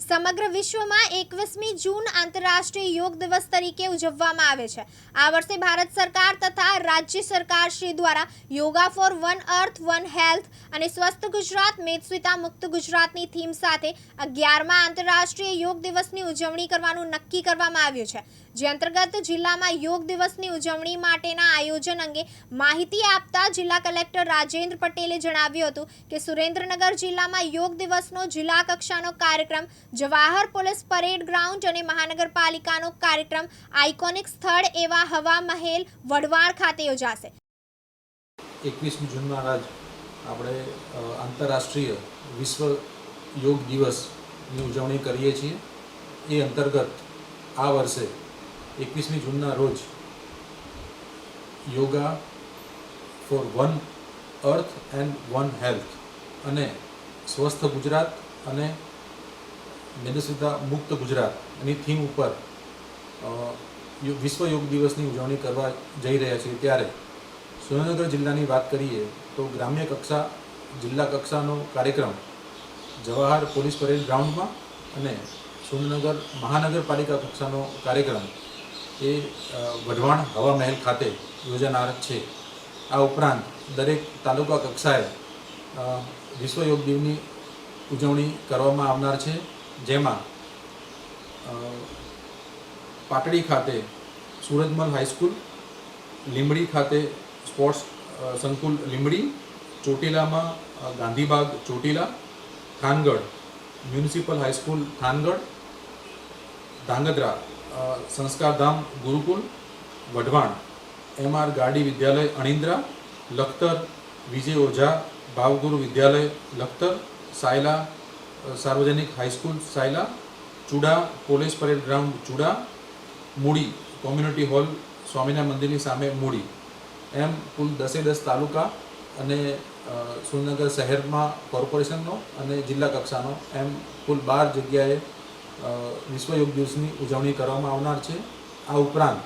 સમગ્ર વિશ્વમાં 21મી જૂન આંતરરાષ્ટ્રીય યોગ દિવસ તરીકે ઉજવવામાં આવે છે। આ વર્ષે ભારત સરકાર તથા રાજ્ય સરકાર શ્રી દ્વારા yoga for one earth one health અને સ્વસ્થ ગુજરાત મેદસ્વીતા મુક્ત ગુજરાતની થીમ સાથે 11મા આંતરરાષ્ટ્રીય યોગ દિવસની ઉજવણી કરવાનું નક્કી કરવામાં આવ્યું છે, જે અંતર્ગત જિલ્લામાં યોગ દિવસની ઉજવણી માટેના આયોજન અંગે માહિતી આપતા જિલ્લા કલેક્ટર રાજેન્દ્ર પટેલે જણાવ્યું હતું કે સુરેન્દ્રનગર જિલ્લામાં યોગ દિવસનો જિલ્લા કક્ષાનો કાર્યક્રમ જવાહર પોલીસ પરેડ ગ્રાઉન્ડ અને મહાનગરપાલિકાનો કાર્યક્રમ આઇકોનિક સ્થળ એવા હવા મહેલ વઢવાણ ખાતે યોજાશે। 21મી જૂનના રોજ આપણે આંતરરાષ્ટ્રીય વિશ્વ યોગ દિવસની ઉજવણી કરીએ છીએ। એ અંતર્ગત આ વર્ષે 21મી જૂનના રોજ yoga for one earth and one health અને સ્વસ્થ ગુજરાત અને મેદસ્વીતા મુક્ત ગુજરાતની થીમ ઉપર વિશ્વ યોગ દિવસની ઉજવણી કરવા જઈ રહ્યા છીએ। ત્યારે સુરેન્દ્રનગર જિલ્લાની વાત કરીએ તો ગ્રામ્ય કક્ષા જિલ્લા કક્ષાનો કાર્યક્રમ જવાહર પોલીસ પરેડ ગ્રાઉન્ડમાં અને સુરેન્દ્રનગર મહાનગરપાલિકા કક્ષાનો કાર્યક્રમ એ વઢવાણ હવા મહેલ ખાતે યોજાનાર છે। આ ઉપરાંત દરેક તાલુકા કક્ષાએ વિશ્વ યોગ દિવસની ઉજવણી કરવામાં આવનાર છે, જેમાં પાટડી ખાતે સુરજમલ હાઈસ્કૂલ, લીંબડી ખાતે સ્પોર્ટ્સ સંકુલ Limbdi, ચોટીલામાં Gandhibagh Chotila, Thangadh municipal high school Thangadh, Dhrangadhra Sanskardham Gurukul, Wadhwan MR ગાડી વિદ્યાલય અણિન્દ્રા, લખતર વિજય ઓઝા ભાવગુરુ વિદ્યાલય લખતર, સાયલા સાર્વજનિક high school Sayla, Chuda police parade ground Chuda, મૂડી કોમ્યુનિટી હોલ સ્વામિનારાયણ મંદિરની સામે મૂડી, એમ કુલ 10 તાલુકા અને સુરેન્દ્રનગર શહેરમાં કોર્પોરેશનનો અને જિલ્લા કક્ષાનો એમ કુલ 12 જગ્યાએ વિશ્વ યોગ દિવસની ઉજવણી કરવામાં આવનાર છે। આ ઉપરાંત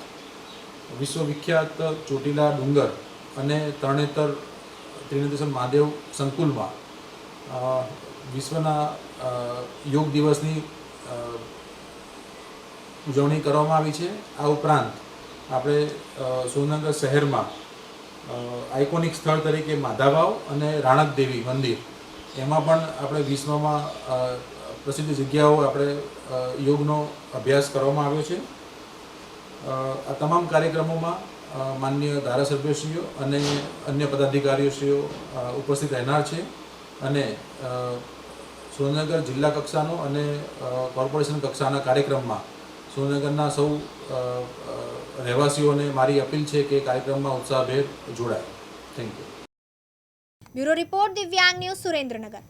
વિશ્વવિખ્યાત ચોટીલા ડુંગર અને તરણેતર ત્રિનેત્રેશ્વર મહાદેવ સંકુલમાં વિશ્વના યોગ દિવસની ઉજવણી કરવામાં આવી છે। આ ઉપરાંત આપણે સુરેન્દ્રનગર શહેરમાં આઇકોનિક સ્થળ તરીકે માધાવાવ અને રાણક દેવી મંદિર એમાં પણ આપણે વિશ્વમાં પ્રસિદ્ધ જગ્યાઓ આપણે યોગનો અભ્યાસ કરવામાં આવ્યો છે। આ તમામ કાર્યક્રમોમાં માનનીય ધારાસભ્યશ્રીઓ અને અન્ય પદાધિકારીઓશ્રીઓ ઉપસ્થિત રહેનાર છે અને સુરેન્દ્રનગર જિલ્લા કક્ષાનો અને કોર્પોરેશન કક્ષાના કાર્યક્રમમાં સુરેન્દ્રનગરના સૌ રહેવાસીઓને મારી અપીલ છે કે કાર્યક્રમમાં ઉત્સાહભેર જોડાય। Thank you. બ્યુરો રિપોર્ટ દિવ્યાંગ ન્યૂઝ સુરેન્દ્રનગર।